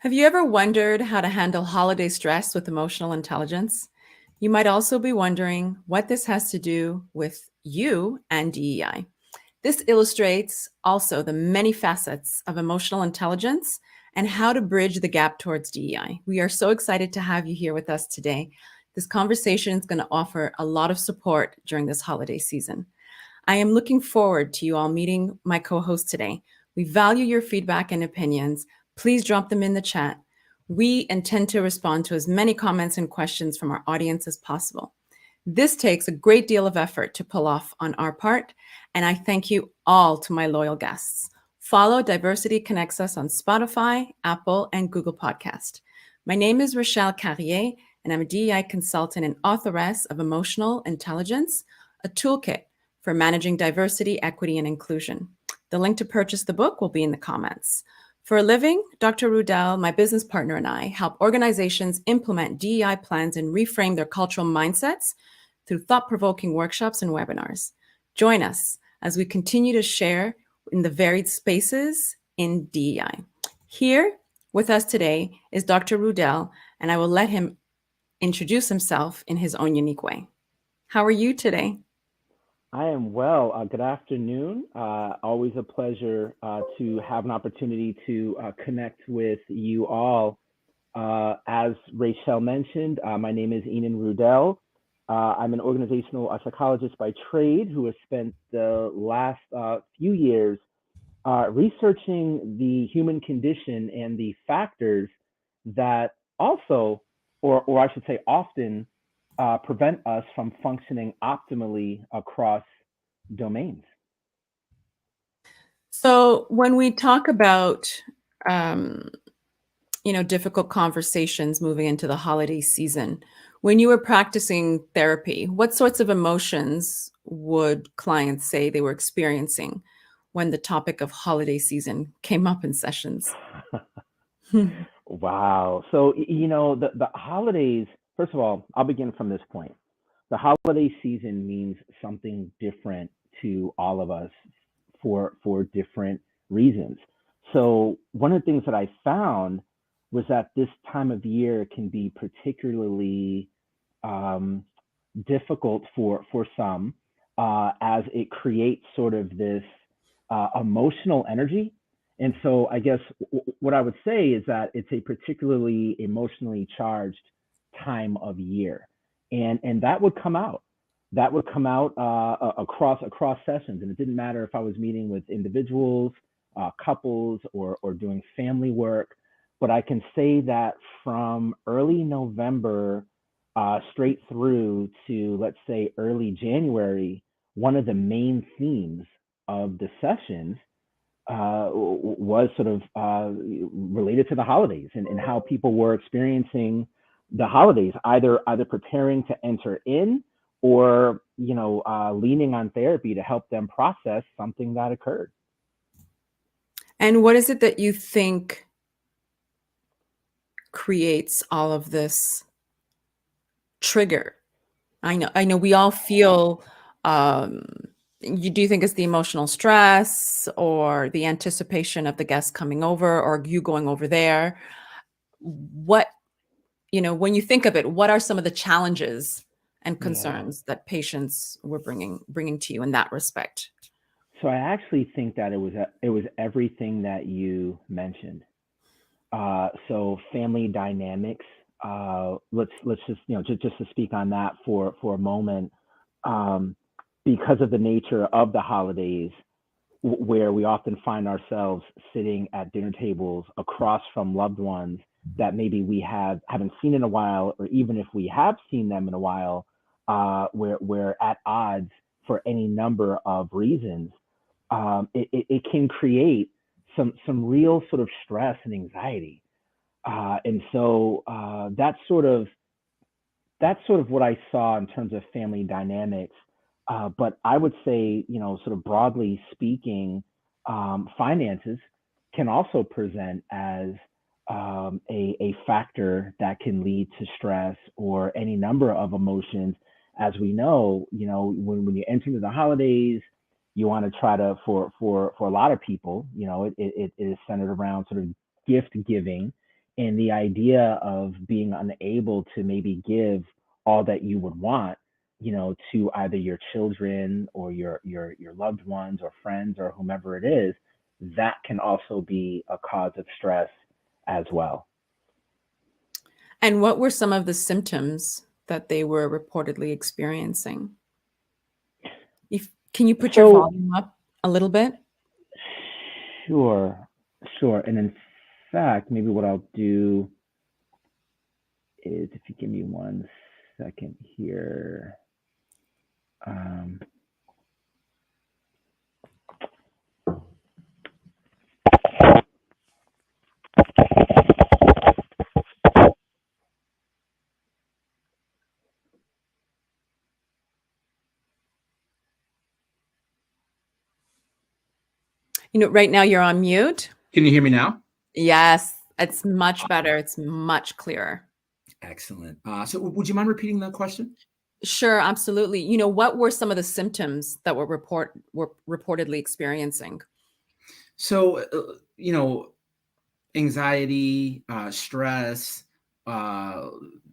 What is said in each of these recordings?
Have you ever wondered how to handle holiday stress with emotional intelligence? You might also be wondering what this has to do with you and DEI. This illustrates also the many facets of emotional intelligence and how to bridge the gap towards DEI. We are so excited to have you here with us today. This conversation is going to offer a lot of support during this holiday season. I am looking forward to you all meeting my co host today. We value your feedback and opinions. Please drop them in the chat. We intend to respond to as many comments and questions from our audience as possible. This takes a great deal of effort to pull off on our part, and I thank you all to my loyal guests. Follow Diversity Connects Us on Spotify, Apple, and Google Podcast. My name is Rochelle Carrier, and I'm a DEI consultant and authoress of Emotional Intelligence, a toolkit for managing diversity, equity, and inclusion. The link to purchase the book will be in the comments. For a living, Dr. Rudel, my business partner, and I help organizations implement DEI plans and reframe their cultural mindsets through thought-provoking workshops and webinars. Join us as we continue to share in the varied spaces in DEI. Here with us today is Dr. Rudel, and I will let him introduce himself in his own unique way. How are you today? I am well. Good afternoon. Always a pleasure to have an opportunity to connect with you all. As Rachel mentioned, my name is Enan Rudel. I'm an organizational psychologist by trade who has spent the last few years researching the human condition and the factors that also, or I should say often, prevent us from functioning optimally across domains. So when we talk about um, difficult conversations moving into the holiday season, when you were practicing therapy, what sorts of emotions would clients say they were experiencing when the topic of holiday season came up in sessions? Wow. So, the holidays, first of all, I'll begin from this point. The holiday season means something different to all of us for different reasons. So, one of the things that I found was that this time of year can be particularly um, difficult for some, as it creates sort of this emotional energy. And so I guess what I would say is that it's a particularly emotionally charged time of year, and that would come out. That would come out across sessions, and it didn't matter if I was meeting with individuals, couples, or doing family work. But I can say that from early November straight through to, let's say, early January, one of the main themes of the sessions was sort of related to the holidays and how people were experiencing the holidays, either preparing to enter in or leaning on therapy to help them process something that occurred. And what is it that you think creates all of this trigger? I know we all feel, um, you do think it's the emotional stress or the anticipation of the guests coming over or you going over there? What, when you think of it, what are some of the challenges and Yeah. concerns that patients were bringing to you in that respect? So I actually think that it was everything that you mentioned. So family dynamics. Let's just just to speak on that for a moment. Um, because of the nature of the holidays, where we often find ourselves sitting at dinner tables across from loved ones that maybe we haven't seen in a while, or even if we have seen them in a while, we're at odds for any number of reasons. It can create some real sort of stress and anxiety, and so that's sort of what I saw in terms of family dynamics. But I would say, sort of broadly speaking, finances can also present as a factor that can lead to stress or any number of emotions. As we know, when you enter into the holidays, you want to try to, for a lot of people, it is centered around sort of gift giving, And the idea of being unable to maybe give all that you would want, to either your children or your loved ones or friends or whomever it is, that can also be a cause of stress as well. And what were some of the symptoms that they were reportedly experiencing? Can you put your So volume up a little bit? sure, sure. And in fact, maybe what I'll do is, if you give me 1 second here. Um, Right now you're on mute. Can you hear me now? Yes, it's much better. It's much clearer. Excellent. So would you mind repeating that question? Sure, absolutely. What were some of the symptoms that were reportedly experiencing? So, anxiety, stress,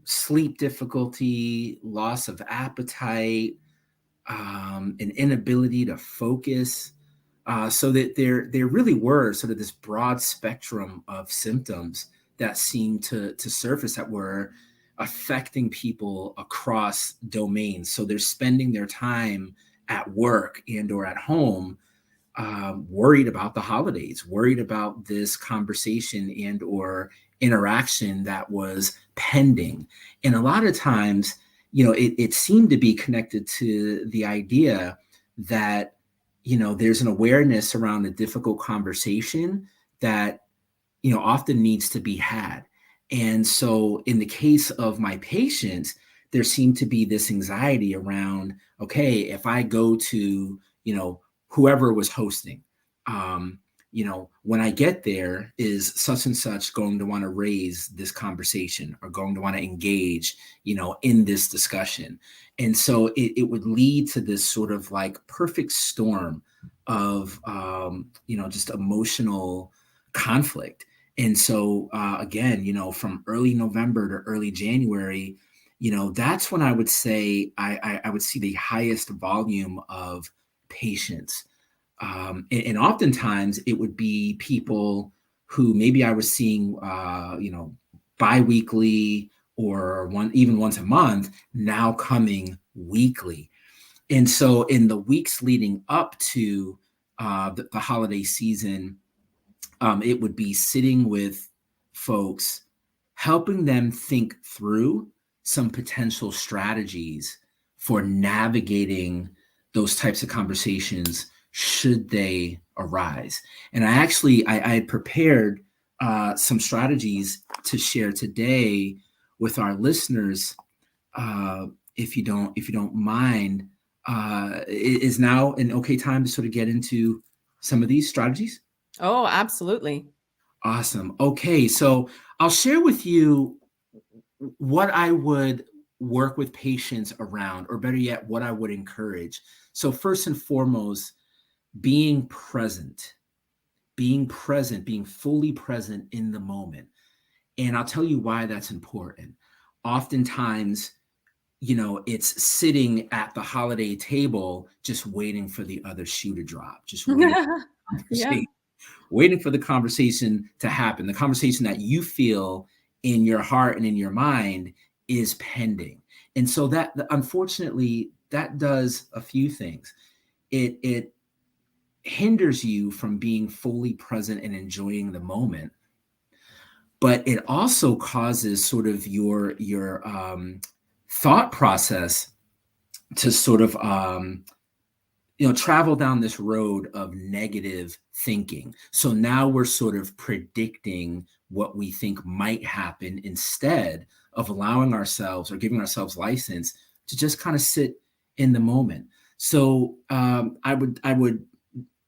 sleep difficulty, loss of appetite, an inability to focus. So that there really were sort of this broad spectrum of symptoms that seemed to surface that were affecting people across domains. So they're spending their time at work and or at home, worried about the holidays, worried about this conversation and or interaction that was pending. And a lot of times, it seemed to be connected to the idea that, there's an awareness around a difficult conversation that, often needs to be had. And so in the case of my patients, there seemed to be this anxiety around, okay, if I go to, whoever was hosting, when I get there, is such and such going to want to raise this conversation or going to want to engage, in this discussion. And so it would lead to this sort of like perfect storm of, just emotional conflict. And so, again, from early November to early January, that's when I would say I would see the highest volume of patients. And oftentimes it would be people who maybe I was seeing, biweekly or even once a month, now coming weekly. And so in the weeks leading up to the holiday season, it would be sitting with folks, helping them think through some potential strategies for navigating those types of conversations should they arise. And I had prepared some strategies to share today with our listeners. If you don't mind, is now an okay time to sort of get into some of these strategies? Oh, absolutely. Awesome. Okay, so I'll share with you what I would work with patients around, or better yet, what I would encourage. So first and foremost, being present, being fully present in the moment. And I'll tell you why that's important. Oftentimes, it's sitting at the holiday table, just waiting for the other shoe to drop, just waiting Yeah. waiting for the conversation to happen, the conversation that you feel in your heart and in your mind is pending. And so that, unfortunately, that does a few things. It hinders you from being fully present and enjoying the moment, but it also causes sort of your thought process to sort of travel down this road of negative thinking. So now we're sort of predicting what we think might happen instead of allowing ourselves or giving ourselves license to just kind of sit in the moment. So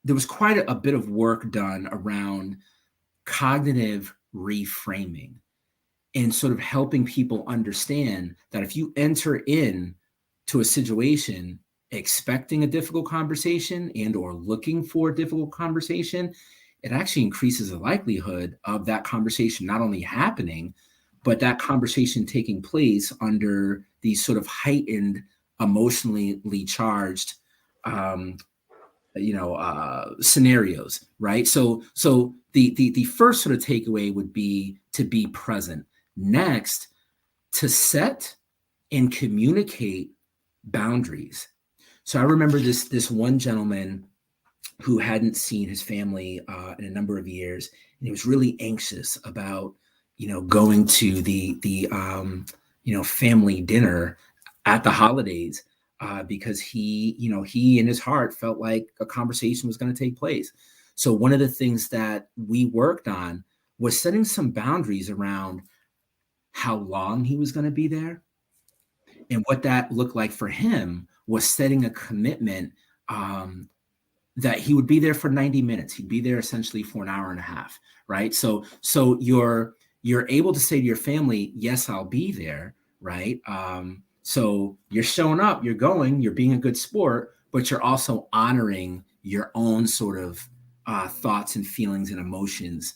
there was quite a bit of work done around cognitive reframing and sort of helping people understand that if you enter in to a situation expecting a difficult conversation and or looking for a difficult conversation, it actually increases the likelihood of that conversation not only happening, but that conversation taking place under these sort of heightened, emotionally charged, um, scenarios, right? So the first sort of takeaway would be to be present. Next, to set and communicate boundaries. So I remember this one gentleman who hadn't seen his family in a number of years, and he was really anxious about going to the family dinner at the holidays, because he in his heart felt like a conversation was going to take place. So one of the things that we worked on was setting some boundaries around how long he was going to be there, and what that looked like for him was setting a commitment, that he would be there for 90 minutes. He'd be there essentially for an hour and a half, right? So you're able to say to your family, yes, I'll be there, right? So you're showing up, you're going, you're being a good sport, but you're also honoring your own sort of thoughts and feelings and emotions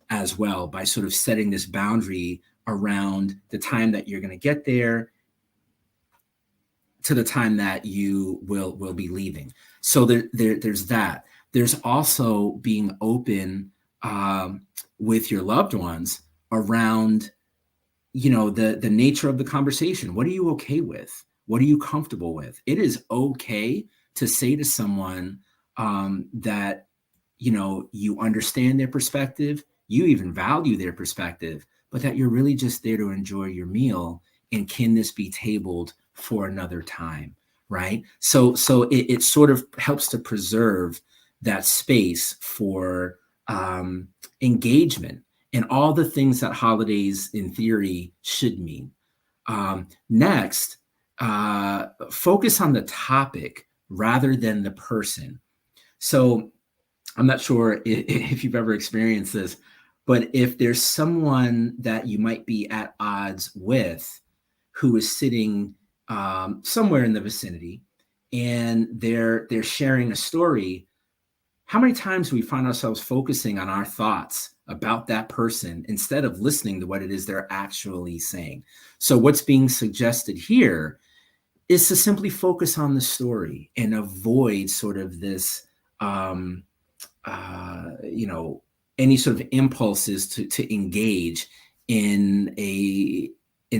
as well, by sort of setting this boundary around the time that you're going to get there to the time that you will be leaving. So there's that. There's also being open with your loved ones around, the nature of the conversation. What are you okay with? What are you comfortable with? It is okay to say to someone that, you understand their perspective, you even value their perspective, but that you're really just there to enjoy your meal. And can this be tabled for another time, right? So it sort of helps to preserve that space for engagement and all the things that holidays in theory should mean. Next, focus on the topic rather than the person. So I'm not sure if you've ever experienced this, but if there's someone that you might be at odds with who is sitting somewhere in the vicinity, and they're sharing a story, how many times do we find ourselves focusing on our thoughts about that person instead of listening to what it is they're actually saying? So what's being suggested here is to simply focus on the story and avoid sort of this, any sort of impulses to engage in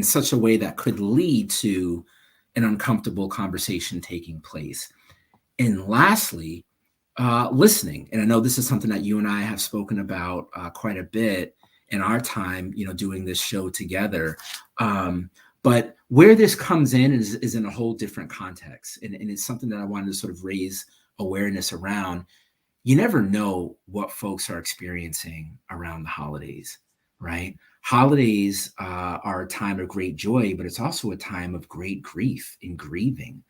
such a way that could lead to an uncomfortable conversation taking place. And lastly, listening. And I know this is something that you and I have spoken about quite a bit in our time, doing this show together. But where this comes in is in a whole different context. And it's something that I wanted to sort of raise awareness around. You never know what folks are experiencing around the holidays, right? Holidays are a time of great joy, but it's also a time of great grief and grieving,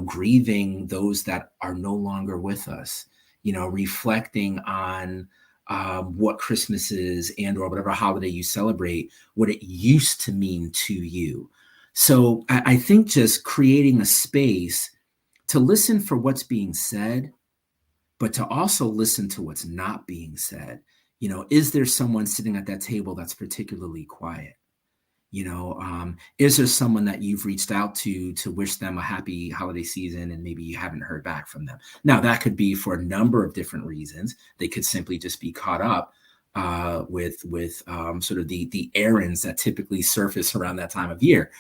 grieving those that are no longer with us, reflecting on what Christmas is or whatever holiday you celebrate, what it used to mean to you. So I think just creating a space to listen for what's being said, but to also listen to what's not being said. Is there someone sitting at that table that's particularly quiet? Is there someone that you've reached out to wish them a happy holiday season and maybe you haven't heard back from them? Now, that could be for a number of different reasons. They could simply just be caught up with sort of the errands that typically surface around that time of year.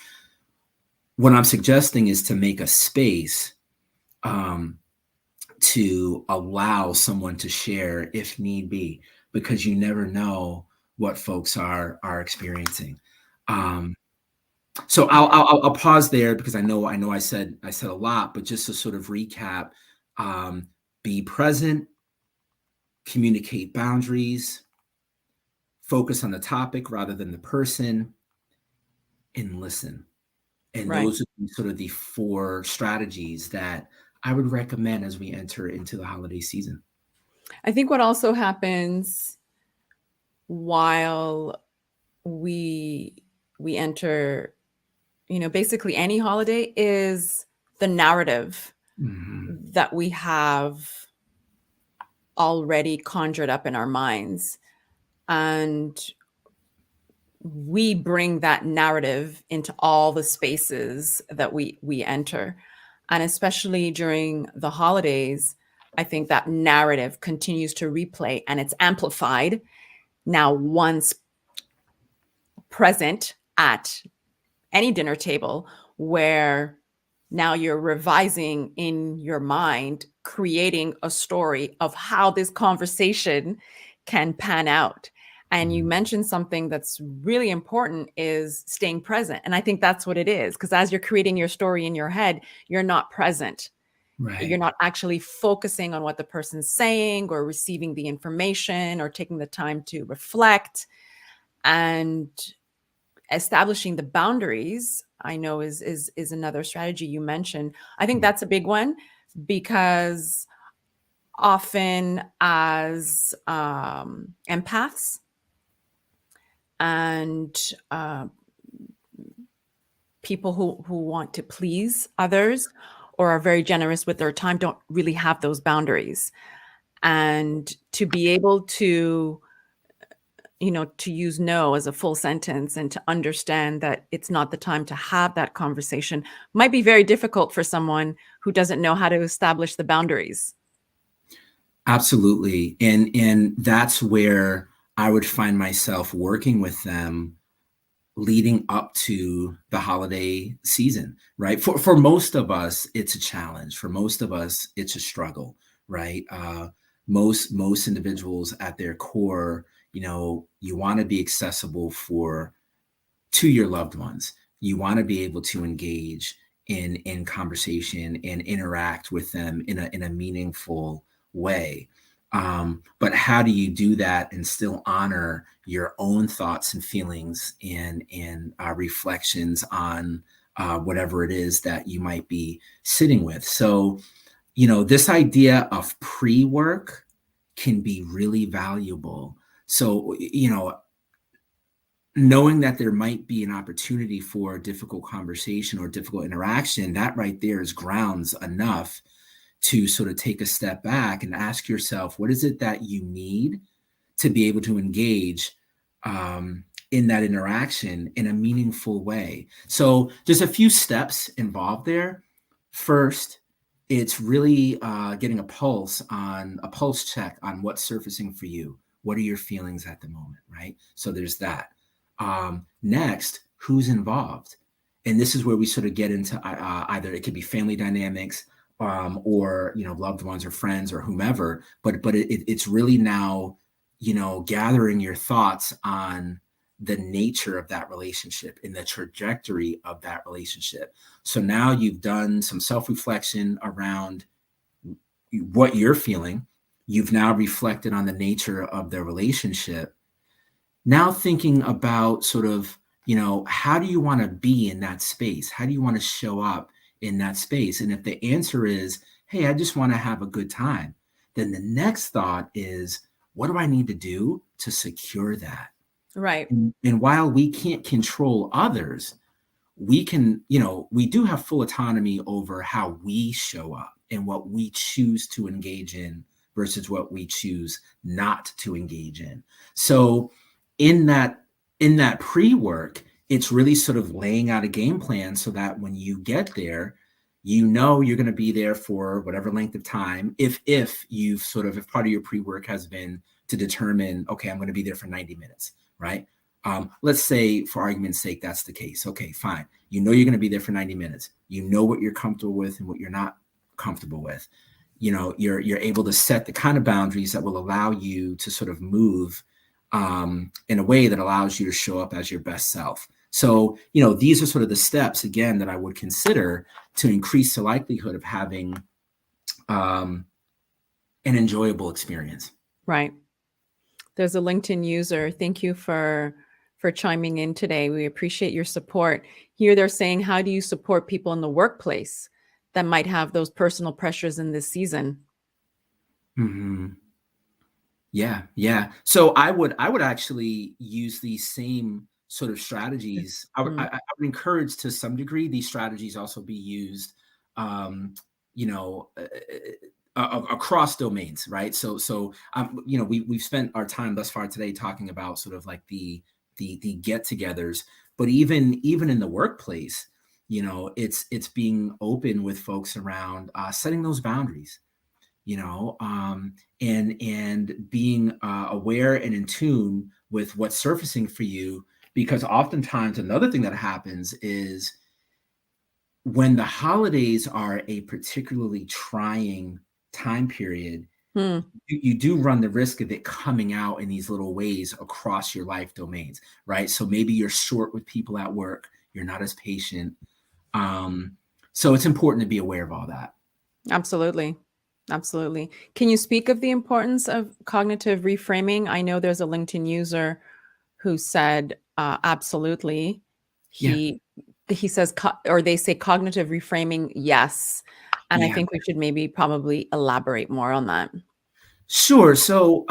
What I'm suggesting is to make a space to allow someone to share if need be, because you never know what folks are experiencing. So I'll pause there because I know I said a lot, but just to sort of recap, be present, communicate boundaries, focus on the topic rather than the person, and listen. And Right. those are sort of the 4 strategies that I would recommend as we enter into the holiday season. I think what also happens while we enter, basically any holiday is the narrative Mhm. that we have already conjured up in our minds. And we bring that narrative into all the spaces that we enter. And especially during the holidays, I think that narrative continues to replay and it's amplified now once present at any dinner table, where now you're revising in your mind, creating a story of how this conversation can pan out. And you mentioned something that's really important is staying present. And I think that's what it is, because as you're creating your story in your head, you're not present. You're Right. not actually focusing on what the person's saying or receiving the information or taking the time to reflect. And establishing the boundaries, I know is another strategy you mentioned. I think that's a big one, because often as empaths and people who want to please others or are very generous with their time don't really have those boundaries. And to be able to, to use no as a full sentence and to understand that it's not the time to have that conversation might be very difficult for someone who doesn't know how to establish the boundaries. Absolutely. And that's where I would find myself working with them leading up to the holiday season, right? For most of us, it's a challenge. For most of us, it's a struggle, right? Most individuals at their core, you want to be accessible to your loved ones. You want to be able to engage in conversation and interact with them in a meaningful way. But how do you do that and still honor your own thoughts and feelings and reflections on whatever it is that you might be sitting with? So, this idea of pre-work can be really valuable. So, knowing that there might be an opportunity for a difficult conversation or difficult interaction, that right there is grounds enough to sort of take a step back and ask yourself, what is it that you need to be able to engage in that interaction in a meaningful way? So there's a few steps involved there. First, it's really getting a pulse check on what's surfacing for you. What are your feelings at the moment, right? So there's that. Next, who's involved? And this is where we sort of get into either it could be family dynamics, or loved ones or friends or whomever, but it's really now gathering your thoughts on the nature of that relationship and the trajectory of that relationship. So now you've done some self-reflection around what you're feeling. You've now reflected on the nature of the relationship. Now thinking about sort of, how do you want to be in that space? How do you want to show up in that space? And if the answer is, hey, I just want to have a good time, then the next thought is, what do I need to do to secure that? Right. And while we can't control others, we can, we do have full autonomy over how we show up and what we choose to engage in versus what we choose not to engage in. So in that pre-work, it's really sort of laying out a game plan so that when you get there, you're going to be there for whatever length of time. If part of your pre-work has been to determine, okay, I'm going to be there for 90 minutes, right? Let's say for argument's sake, that's the case. Okay, fine. You're going to be there for 90 minutes. You know what you're comfortable with and what you're not comfortable with. You're able to set the kind of boundaries that will allow you to sort of move in a way that allows you to show up as your best self. So, these are sort of the steps, again, that I would consider to increase the likelihood of having an enjoyable experience. Right. There's a LinkedIn user. Thank you for chiming in today. We appreciate your support. Here they're saying, how do you support people in the workplace that might have those personal pressures in this season? Mm-hmm. Yeah. So I would actually use these same sort of strategies. I would encourage to some degree these strategies also be used, across domains, right? So you know, we've spent our time thus far today talking about sort of like the get-togethers, but even in the workplace, you know, it's being open with folks around setting those boundaries, you know, and being aware and in tune with what's surfacing for you, because oftentimes another thing that happens is when the holidays are a particularly trying time period, Hmm. you do run the risk of it coming out in these little ways across your life domains, right? So maybe you're short with people at work, you're not as patient. So it's important to be aware of all that. Absolutely. Absolutely. Can you speak of the importance of cognitive reframing? I know there's a LinkedIn user who said, absolutely. Yeah. He says, or they say cognitive reframing, yes. And I Yeah. think we should maybe probably elaborate more on that. Sure. So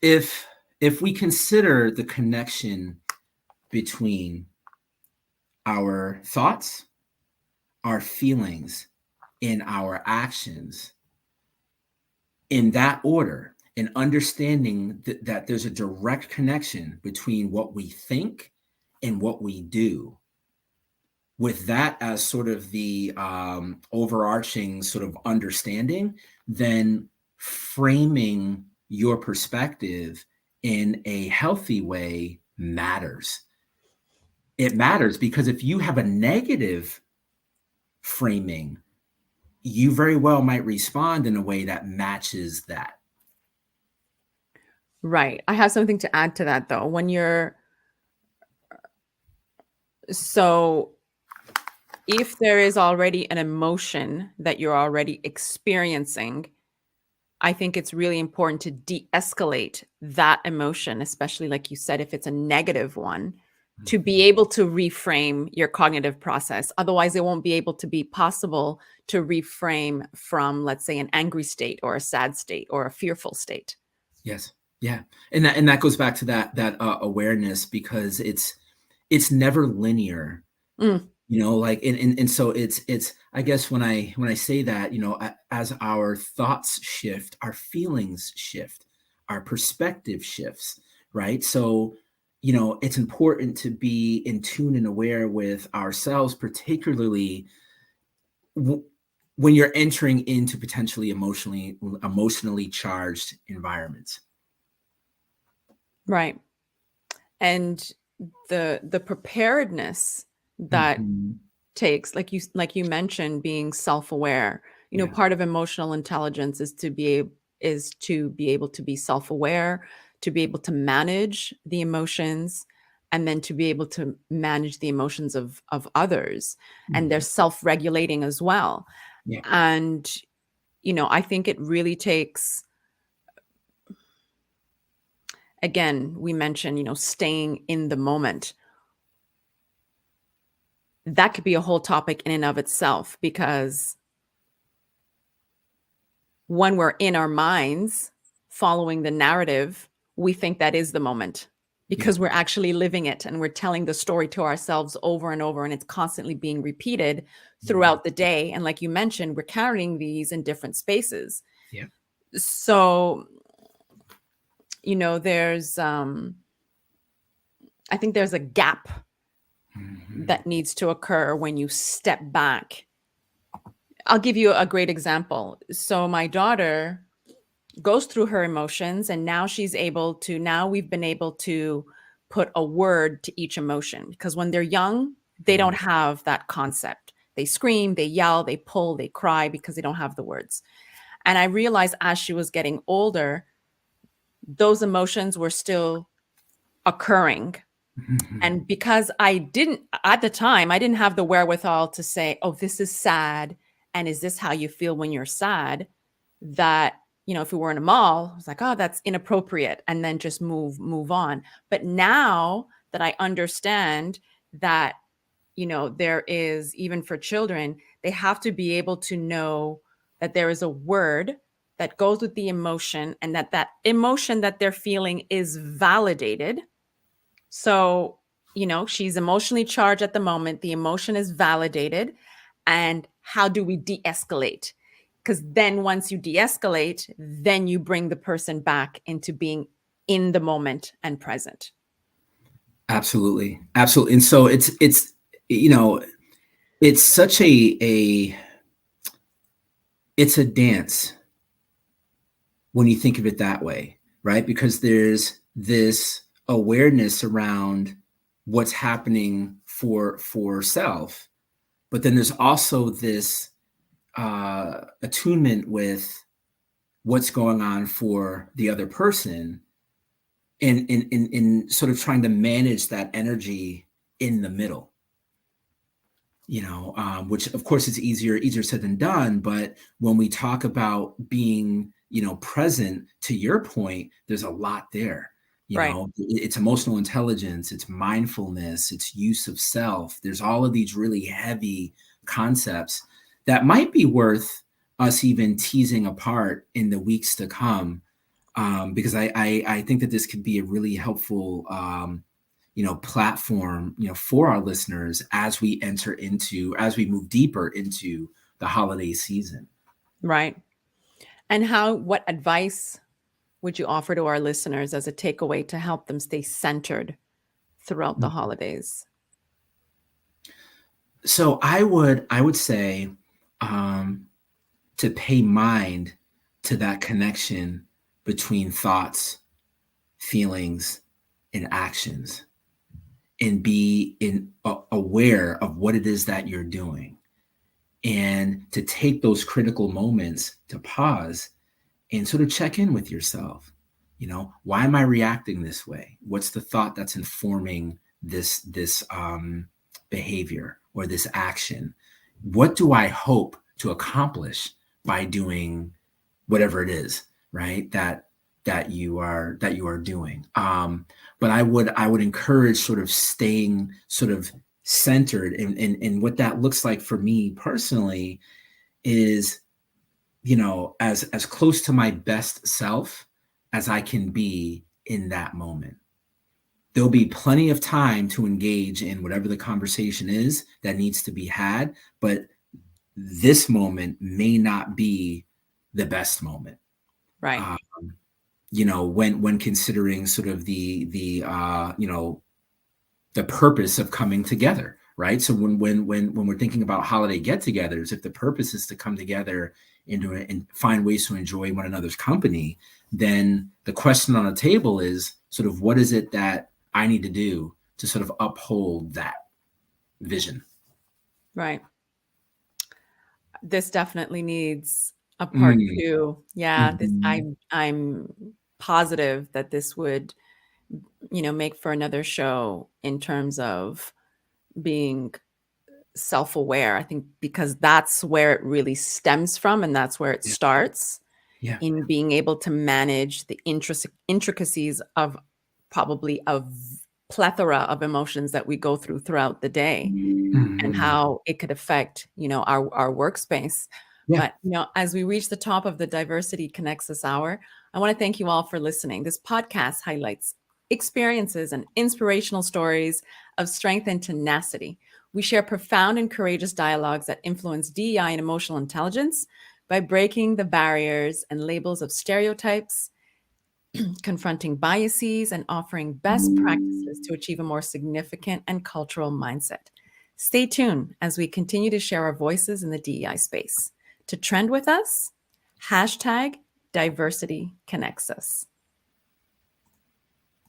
if we consider the connection between our thoughts, our feelings, and our actions in that order, and understanding that there's a direct connection between what we think and what we do, with that as sort of the overarching sort of understanding, then framing your perspective in a healthy way matters. It matters because if you have a negative framing, you very well might respond in a way that matches that. Right. I have something to add to that though. So if there is already an emotion that you're already experiencing, I think it's really important to de-escalate that emotion, especially like you said, if it's a negative one, to be able to reframe your cognitive process. Otherwise, it won't be able to be possible to reframe from, let's say, an angry state or a sad state or a fearful state. Yes. Yeah. And that goes back to that awareness, because it's never linear. Mm, You know, like, and so it's I guess when I say that, you know, as our thoughts shift, our feelings shift, our perspective shifts, right? So, you know, it's important to be in tune and aware with ourselves, particularly when you're entering into potentially emotionally charged environments. right. And the preparedness that Mhm. takes, like you mentioned, being self-aware. Yeah. Part of emotional intelligence is to be able to be self-aware, to be able to manage the emotions, and then to be able to manage the emotions of others, and they're Mhm. self-regulating as well. Yeah. And I think it really takes, again, we mentioned, staying in the moment. That could be a whole topic in and of itself, because when we're in our minds following the narrative, we think that is the moment, Yeah. because we're actually living it and we're telling the story to ourselves over and over, and it's constantly being repeated Mhm. throughout the day. And like you mentioned, we're carrying these in different spaces. Yeah. So, there's I think there's a gap Mhm. that needs to occur when you step back. I'll give you a great example. So my daughter goes through her emotions, and now we've been able to put a word to each emotion, because when they're young, they don't Mhm. have that concept. They scream, they yell, they pull, they cry, because they don't have the words. And I realized as she was getting older, those emotions were still occurring. Mhm. And because at the time, I didn't have the wherewithal to say, oh, this is sad. And is this how you feel when you're sad? That, if we were in a mall, I was like, oh, that's inappropriate. And then just move on. But now that I understand that, there is, even for children, they have to be able to know that there is a word that goes with the emotion, and that emotion that they're feeling is validated. So, she's emotionally charged at the moment. The emotion is validated. And how do we de escalate? because then once you de-escalate, then you bring the person back into being in the moment and present. Absolutely. Absolutely. And so it's, you know, it's such it's a dance when you think of it that way, right? Because there's this awareness around what's happening for self, but then there's also this attunement with what's going on for the other person, and in sort of trying to manage that energy in the middle, which of course is easier said than done. But when we talk about being, present, to your point, there's a lot there. Right. It's emotional intelligence, it's mindfulness, it's use of self. There's all of these really heavy concepts that might be worth us even teasing apart in the weeks to come, because I think that this could be a really helpful platform, for our listeners as we move deeper into the holiday season. Right. And what advice would you offer to our listeners as a takeaway to help them stay centered throughout the holidays? So I would say to pay mind to that connection between thoughts, feelings, and actions, and be aware of what it is that you're doing, and to take those critical moments to pause and sort of check in with yourself. Why am I reacting this way? What's the thought that's informing this behavior or this action? What do I hope to accomplish by doing whatever it is, right, that you are doing? But I would encourage sort of staying sort of centered, and what that looks like for me personally is, as close to my best self as I can be in that moment. There'll be plenty of time to engage in whatever the conversation is that needs to be had, but this moment may not be the best moment. Right. When considering sort of the purpose of coming together, right? So when we're thinking about holiday get-togethers, if the purpose is to come together and find ways to enjoy one another's company, then the question on the table is sort of, what is it that I need to do to sort of uphold that vision? Right. This definitely needs a part two. Yeah. Mm-hmm. I'm positive that this would, make for another show in terms of being self-aware. I think because that's where it really stems from, and that's where it starts, in being able to manage the intricacies of probably a plethora of emotions that we go throughout the day, and how it could affect, our workspace. Yeah. But, as we reach the top of the Diversity Connects Us hour, I want to thank you all for listening. This podcast highlights experiences and inspirational stories of strength and tenacity. We share profound and courageous dialogues that influence DEI and emotional intelligence by breaking the barriers and labels of stereotypes, confronting biases, and offering best practices to achieve a more significant and cultural mindset. Stay tuned as we continue to share our voices in the DEI space. To trend with us, #Diversity Connects Us.